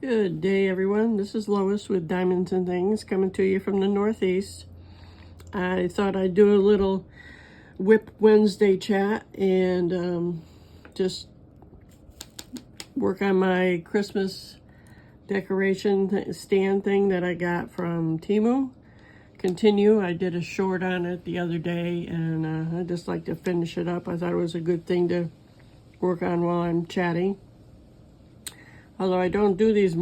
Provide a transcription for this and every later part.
Good day, everyone. This is Lois with Diamonds and Things coming to you from the Northeast. I thought I'd do a little Whip Wednesday chat and just work on my Christmas decoration stand thing that I got from Temu. I did a short on it the other day, and I just like to finish it up. I thought it was a good thing to work on while I'm chatting. Although I don't do these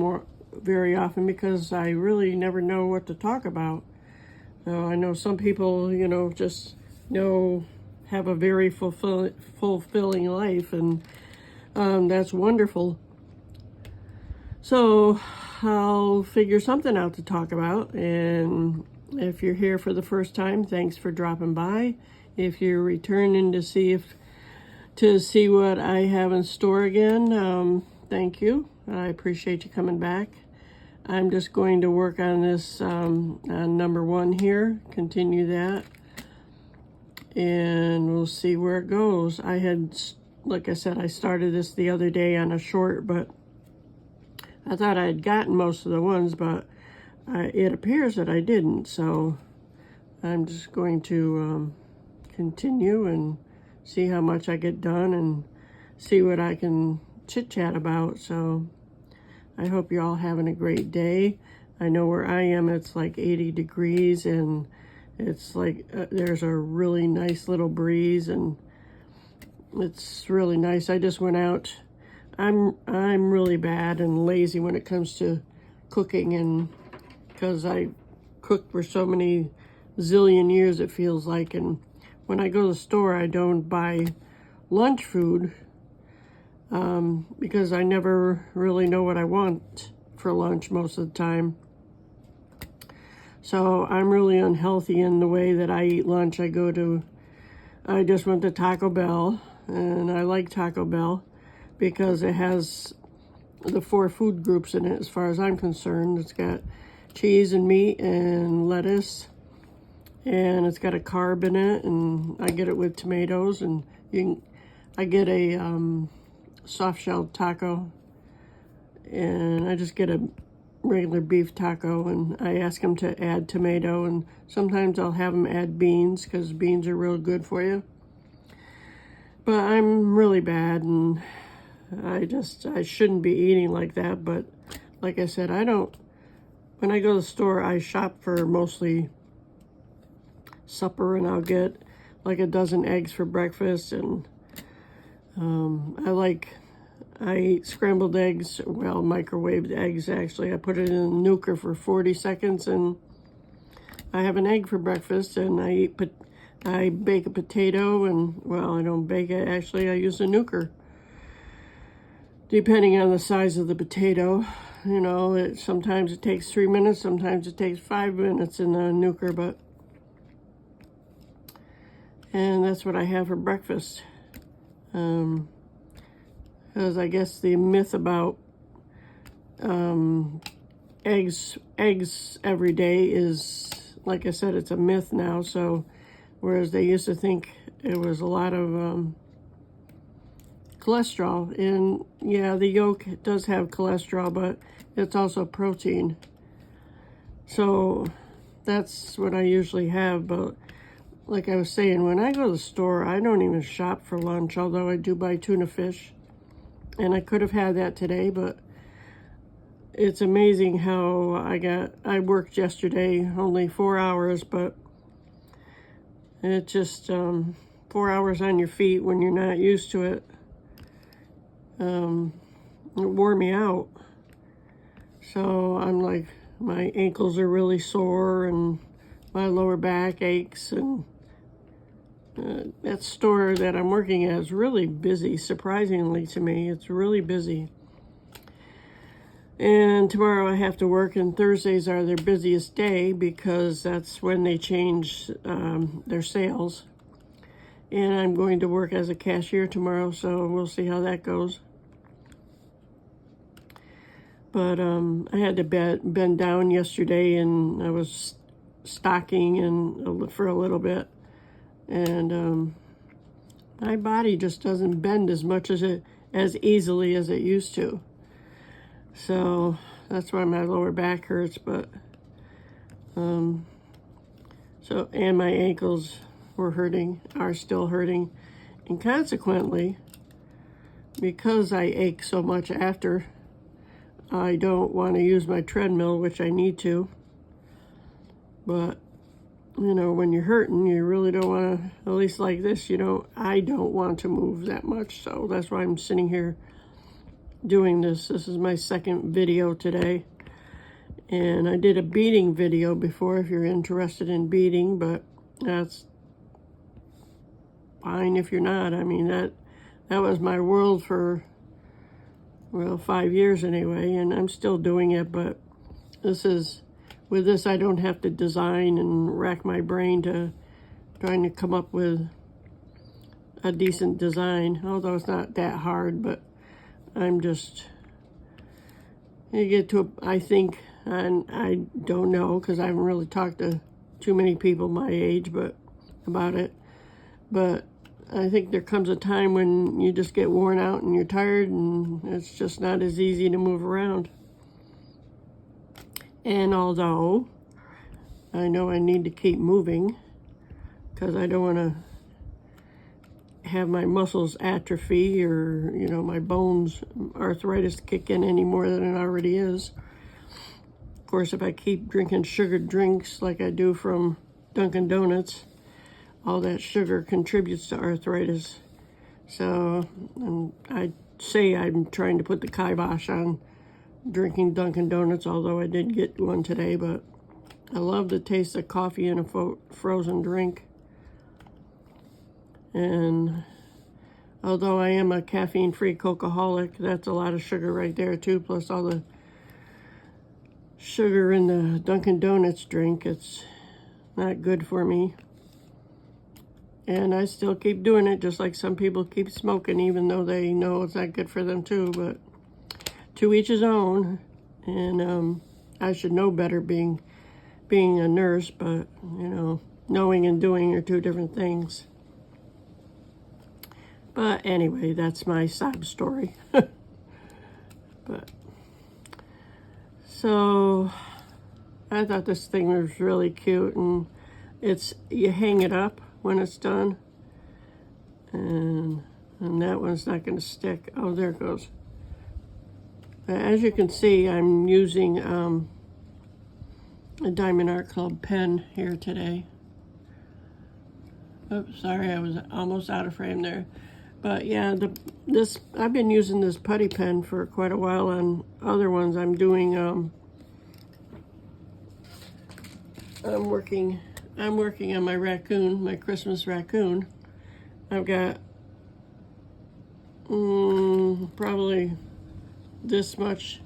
very often because I really never know what to talk about. I know some people, just have a very fulfilling life, and that's wonderful. So I'll figure something out to talk about. And if you're here for the first time, thanks for dropping by. If you're returning to see what I have in store again, thank you. I appreciate you coming back. I'm just going to work on this on number 1 here, continue that, and we'll see where it goes. Like I said, I started this the other day on a short, but I thought I had gotten most of the ones, but it appears that I didn't, so I'm just going to continue and see how much I get done and see what I can chit-chat about. So I hope you're all having a great day. I know where I am, it's like 80 degrees, and it's like there's a really nice little breeze, and it's really nice. I just went out. I'm really bad and lazy when it comes to cooking, and because I cooked for so many zillion years, it feels like, and when I go to the store, I don't buy lunch food because I never really know what I want for lunch most of the time. So I'm really unhealthy in the way that I eat lunch. I just went to Taco Bell, and I like Taco Bell because it has the 4 food groups in it as far as I'm concerned. It's got cheese and meat and lettuce, and it's got a carb in it, and I get it with tomatoes, and I get a soft-shelled taco, and I just get a regular beef taco, and I ask them to add tomato, and sometimes I'll have them add beans because beans are real good for you. But I'm really bad, and I shouldn't be eating like that, but like I said, when I go to the store, I shop for mostly supper, and I'll get like a dozen eggs for breakfast, and I eat scrambled eggs, microwaved eggs actually. I put it in the nuker for 40 seconds, and I have an egg for breakfast, and I bake a potato, and I don't bake it actually, I use a nuker. Depending on the size of the potato, sometimes it takes 3 minutes, sometimes it takes 5 minutes in the nuker, and that's what I have for breakfast. Because I guess the myth about eggs every day is, like I said, it's a myth now. So whereas they used to think it was a lot of cholesterol, and yeah, the yolk does have cholesterol, but it's also protein. So that's what I usually have. But like I was saying, when I go to the store, I don't even shop for lunch, although I do buy tuna fish. And I could have had that today, but it's amazing how I worked yesterday, only 4 hours, but it's just 4 hours on your feet when you're not used to it. It wore me out. So I'm like, my ankles are really sore, and my lower back aches, and that store that I'm working at is really busy, surprisingly to me. It's really busy. And tomorrow I have to work, and Thursdays are their busiest day because that's when they change their sales. And I'm going to work as a cashier tomorrow, so we'll see how that goes. But I had to bend down yesterday, and I was stocking for a little bit. And my body just doesn't bend as much as easily as it used to. So that's why my lower back hurts, but and my ankles are still hurting. And consequently, because I ache so much after, I don't want to use my treadmill, which I need to. But, when you're hurting, you really don't want to, at least like this, I don't want to move that much. So that's why I'm sitting here doing this. This is my second video today. And I did a beading video before if you're interested in beading, but that's fine if you're not. I mean, that was my world for, 5 years anyway, and I'm still doing it, but with this, I don't have to design and rack my brain to trying to come up with a decent design, although it's not that hard, but you get to, I think, and I don't know, because I haven't really talked to too many people my age about it, but I think there comes a time when you just get worn out and you're tired and it's just not as easy to move around. And although I know I need to keep moving because I don't want to have my muscles atrophy or, my bones, arthritis kick in any more than it already is. Of course, if I keep drinking sugared drinks like I do from Dunkin' Donuts, all that sugar contributes to arthritis. So I say I'm trying to put the kibosh on drinking Dunkin' Donuts, although I did get one today, but I love the taste of coffee in a frozen drink. And although I am a caffeine-free coca-holic, that's a lot of sugar right there too, plus all the sugar in the Dunkin' Donuts drink. It's not good for me. And I still keep doing it, just like some people keep smoking, even though they know it's not good for them too. But to each his own. And I should know better being a nurse, but, knowing and doing are two different things. But anyway, that's my sob story. But so I thought this thing was really cute, and you hang it up when it's done, and that one's not going to stick. Oh, there it goes. As you can see, I'm using a Diamond Art Club pen here today. Oops, sorry, I was almost out of frame there. But yeah, I've been using this putty pen for quite a while on other ones. I'm doing I'm working on my raccoon, my Christmas raccoon. I've got probably this much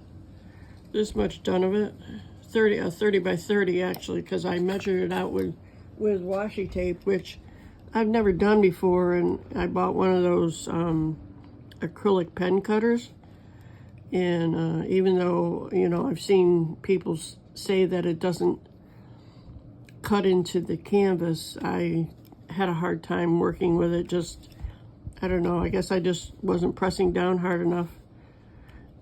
done of it. 30 by 30 actually, because I measured it out with washi tape, which I've never done before, and I bought one of those acrylic pen cutters. And even though, I've seen people say that it doesn't cut into the canvas, I had a hard time working with it. I don't know, I guess I just wasn't pressing down hard enough.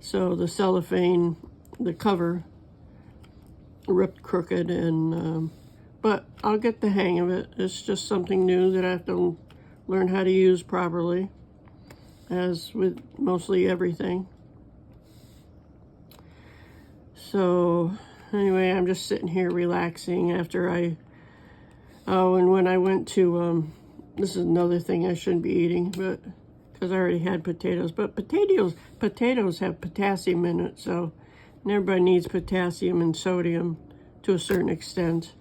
So the cellophane, the cover, ripped crooked, and but I'll get the hang of it. It's just something new that I have to learn how to use properly, as with mostly everything. So anyway, I'm just sitting here relaxing after and when I went to, this is another thing I shouldn't be eating, but because I already had potatoes, but potatoes have potassium in it, so everybody needs potassium and sodium to a certain extent.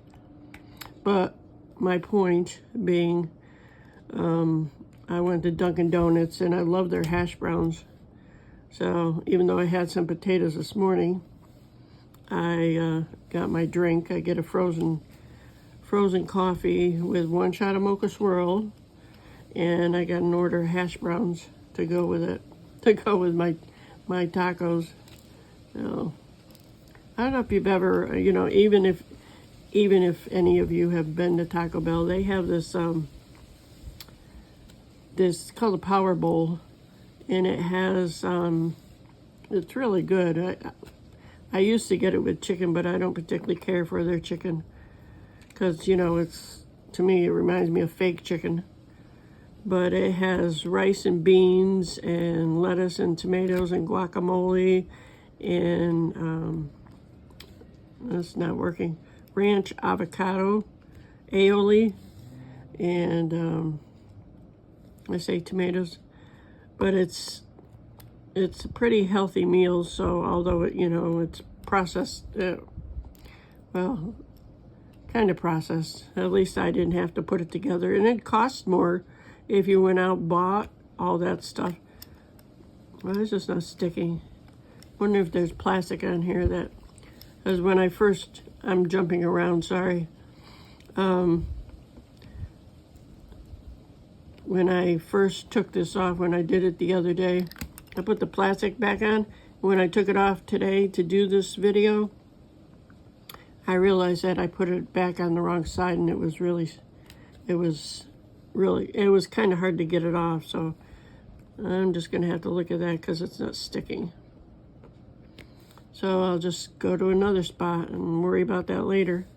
But my point being, I went to Dunkin' Donuts and I love their hash browns. So even though I had some potatoes this morning, I got my drink. I get a frozen coffee with 1 shot of mocha swirl, and I got an order of hash browns to go with it, to go with my tacos. So I don't know if you've ever, even if any of you have been to Taco Bell, they have this called a Power Bowl, and it has It's really good. I used to get it with chicken, but I don't particularly care for their chicken because, you know, to me, it reminds me of fake chicken. But it has rice and beans and lettuce and tomatoes and guacamole and, that's not working, ranch avocado, aioli, and I say tomatoes. But it's a pretty healthy meal, so although it, you know, it's processed, well, kind of processed. At least I didn't have to put it together. And it costs more if you went out and bought all that stuff. Well, it's just not sticking. Wonder if there's plastic on here that, because when I'm jumping around, sorry. When I first took this off, when I did it the other day, I put the plastic back on. When I took it off today to do this video, I realized that I put it back on the wrong side, and it was kind of hard to get it off. So I'm just going to have to look at that because it's not sticking. So I'll just go to another spot and worry about that later.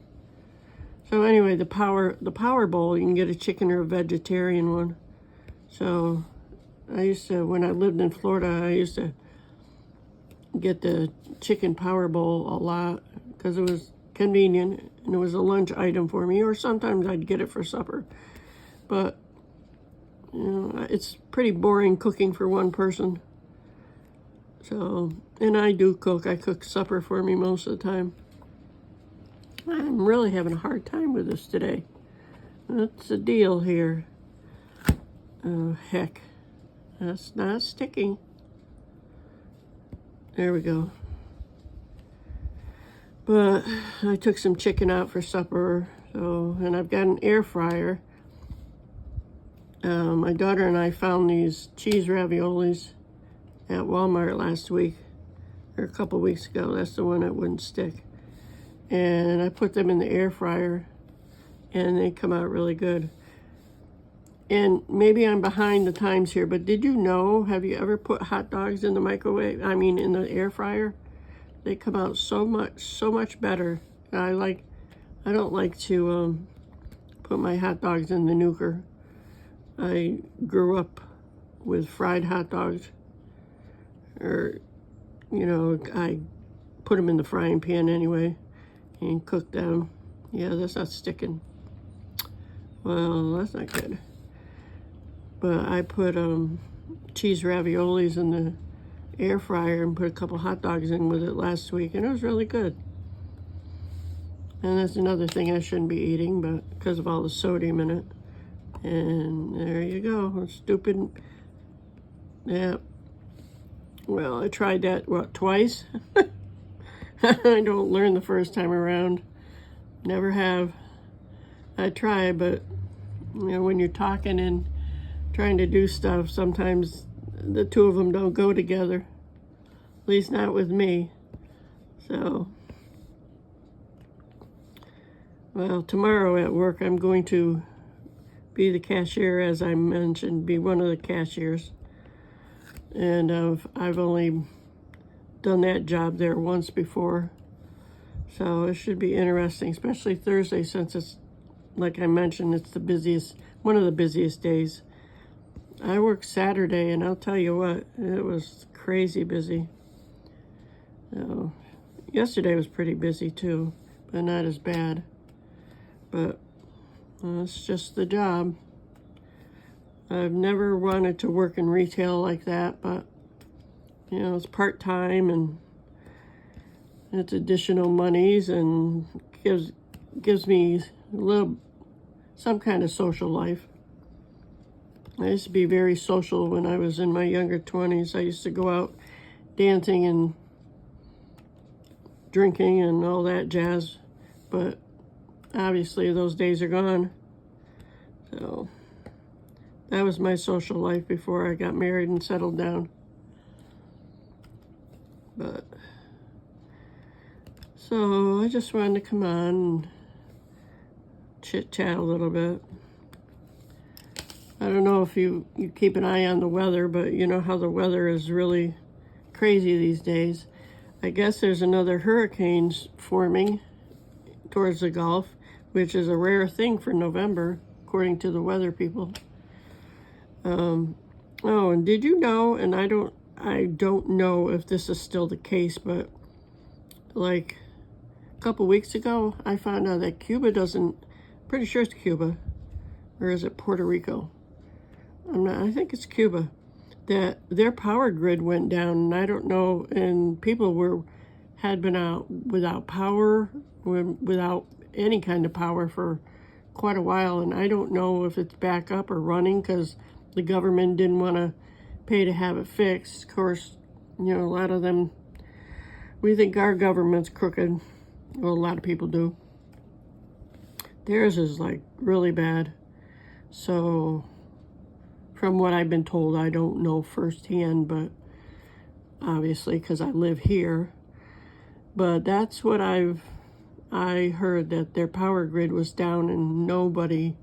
So anyway, the power bowl, you can get a chicken or a vegetarian one. So when I lived in Florida, I used to get the chicken power bowl a lot because it was convenient and it was a lunch item for me, or sometimes I'd get it for supper. But, you know, it's pretty boring cooking for one person. So, and I do cook. I cook supper for me most of the time. I'm really having a hard time with this today. That's the deal here. Oh, heck. That's not sticking. There we go. But I took some chicken out for supper. And I've got an air fryer. My daughter and I found these cheese raviolis at Walmart last week, or a couple weeks ago. That's the one that wouldn't stick. And I put them in the air fryer, and they come out really good. And maybe I'm behind the times here, but did you know, have you ever put hot dogs in the microwave? I mean, in the air fryer? They come out so much better. I don't like to put my hot dogs in the nuker. I grew up with fried hot dogs, or, you know, I put them in the frying pan anyway and cook them. Yeah, that's not sticking. Well, that's not good. But I put cheese raviolis in the air fryer and put a couple hot dogs in with it last week, and it was really good. And that's another thing I shouldn't be eating, but because of all the sodium in it. And there you go. Stupid. Yeah. Well, I tried that, twice? I don't learn the first time around. Never have. I try, but, you know, when you're talking and trying to do stuff, sometimes the two of them don't go together. At least not with me. So, well, tomorrow at work, I'm going to be the cashier, as I mentioned, be one of the cashiers. And I've only done that job there once before. So it should be interesting, especially Thursday, since it's, like I mentioned, it's one of the busiest days. I worked Saturday, and I'll tell you what, it was crazy busy. So, yesterday was pretty busy too, but not as bad. But it's just the job. I've never wanted to work in retail like that, but, you know, it's part-time and it's additional monies and gives me some kind of social life. I used to be very social when I was in my younger 20s. I used to go out dancing and drinking and all that jazz, but obviously those days are gone. So that was my social life before I got married and settled down. But so I just wanted to come on and chit-chat a little bit. I don't know if you keep an eye on the weather, but you know how the weather is really crazy these days. I guess there's another hurricane forming towards the Gulf, which is a rare thing for November, according to the weather people. Oh, and did you know, and I don't know if this is still the case, but like a couple weeks ago, I found out that Cuba doesn't, pretty sure it's Cuba, or is it Puerto Rico? I think it's Cuba, that their power grid went down, and I don't know, and people had been out without power, without any kind of power for quite a while, and I don't know if it's back up or running because the government didn't want to pay to have it fixed. Of course, you know, a lot of them, we think our government's crooked. Well, a lot of people do. Theirs is like really bad. So from what I've been told, I don't know firsthand, but obviously because I live here. But that's what I heard, that their power grid was down and nobody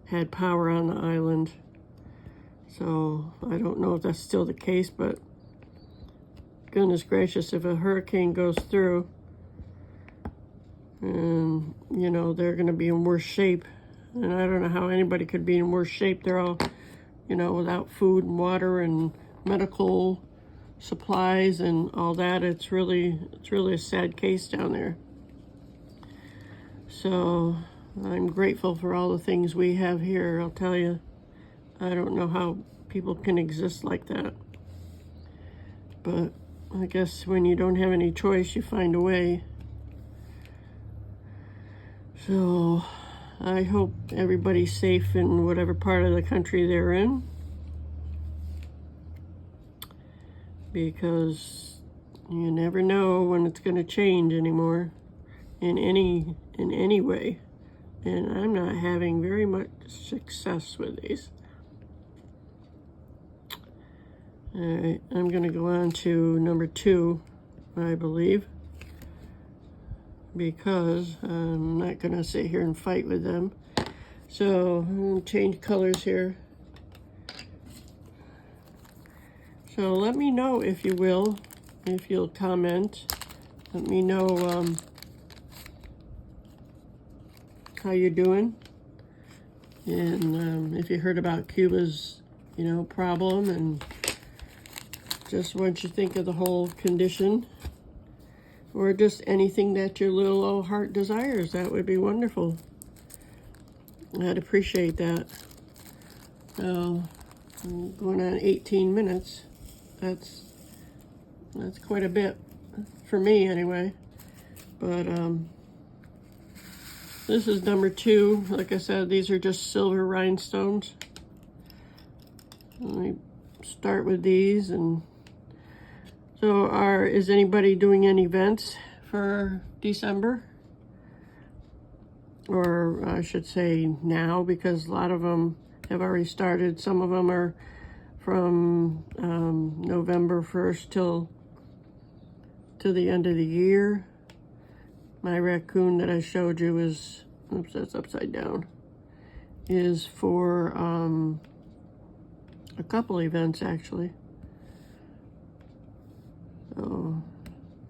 had power on the island. So I don't know if that's still the case, but goodness gracious, if a hurricane goes through, and you know, they're going to be in worse shape. And I don't know how anybody could be in worse shape. They're all, you know, without food and water and medical supplies and all that. It's really a sad case down there. So I'm grateful for all the things we have here, I'll tell you. I don't know how people can exist like that. But I guess when you don't have any choice, you find a way. So I hope everybody's safe in whatever part of the country they're in, because you never know when it's going to change anymore in any way. And I'm not having very much success with these. All right, I'm going to go on to number 2, I believe, because I'm not going to sit here and fight with them. So I'm going to change colors here. So let me know, if you will, if you'll comment. Let me know how you're doing. And if you heard about Cuba's, you know, problem, and just what you think of the whole condition, or just anything that your little old heart desires, that would be wonderful. I'd appreciate that. So I'm going on 18 minutes. That's quite a bit for me anyway. But this is number 2. Like I said, these are just silver rhinestones. Let me start with these. And so is anybody doing any events for December? Or I should say now, because a lot of them have already started. Some of them are from November 1st till the end of the year. My raccoon that I showed you is, oops, that's upside down, is for a couple events actually. So,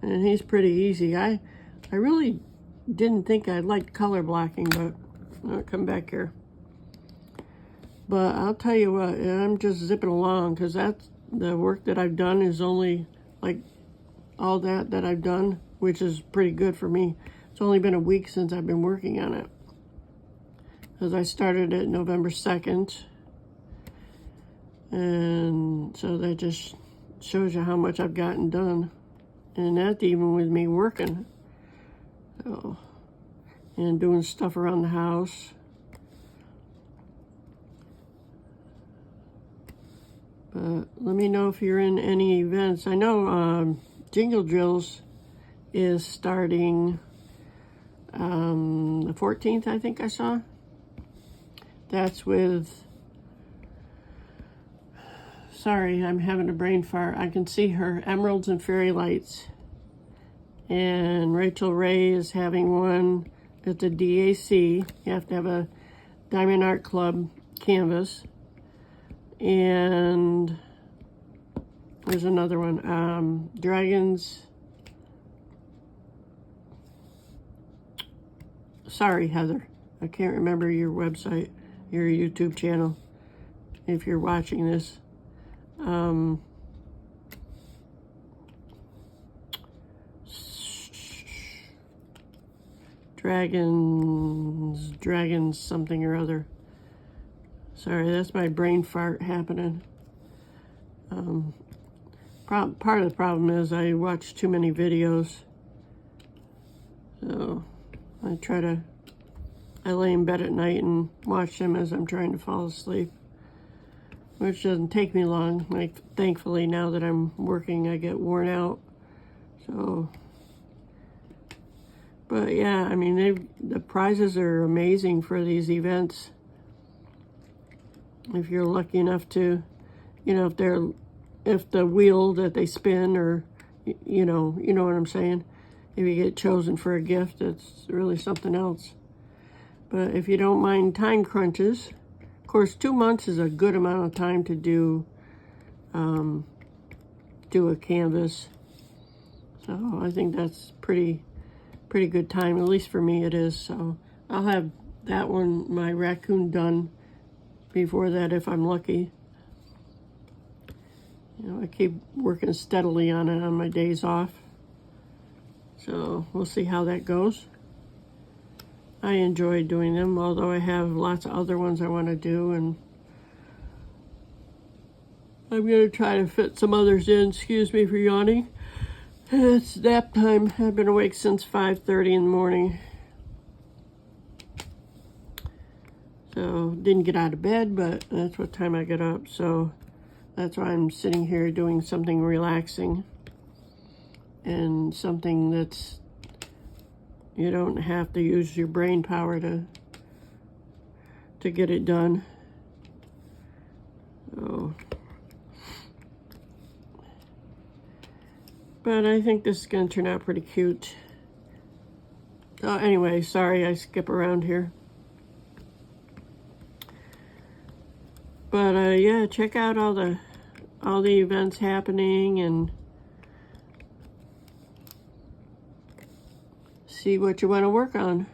and he's pretty easy. I really didn't think I liked color blocking, but I'll come back here. But I'll tell you what, I'm just zipping along, because that's the work that I've done is only like all that I've done, which is pretty good for me. It's only been a week since I've been working on it, because I started it November 2nd. And so that just shows you how much I've gotten done. And that's even with me working. So, and doing stuff around the house. But let me know if you're in any events. I know Jingle Drills is starting the 14th, I think I saw. That's with, sorry, I'm having a brain fart. I can see her, Emeralds and Fairy Lights. And Rachel Ray is having one at the DAC. You have to have a Diamond Art Club canvas. And There's another one. Dragons. Sorry, Heather. I can't remember your website, your YouTube channel, if you're watching this. Dragons something or other. Sorry, that's my brain fart happening. Part of the problem is I watch too many videos. So I lay in bed at night and watch them as I'm trying to fall asleep, which doesn't take me long. Like, thankfully, now that I'm working, I get worn out. So, but yeah, I mean, the prizes are amazing for these events. If you're lucky enough to, if the wheel that they spin, or, you know what I'm saying? If you get chosen for a gift, it's really something else. But if you don't mind time crunches, of course, 2 months is a good amount of time to do a canvas. So I think that's pretty good time, at least for me it is. So I'll have that one, my raccoon, done before that if I'm lucky. I keep working steadily on it on my days off. So we'll see how that goes. I enjoy doing them, although I have lots of other ones I want to do, and I'm going to try to fit some others in. Excuse me for yawning. It's nap time. I've been awake since 5:30 in the morning. So didn't get out of bed, but that's what time I get up. So that's why I'm sitting here doing something relaxing and something that's, you don't have to use your brain power to get it done. So, but I think this is going to turn out pretty cute. So anyway, sorry I skip around here. But yeah, check out all the events happening and see what you want to work on,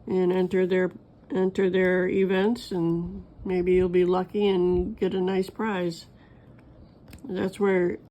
and enter their events, and maybe you'll be lucky and get a nice prize. That's where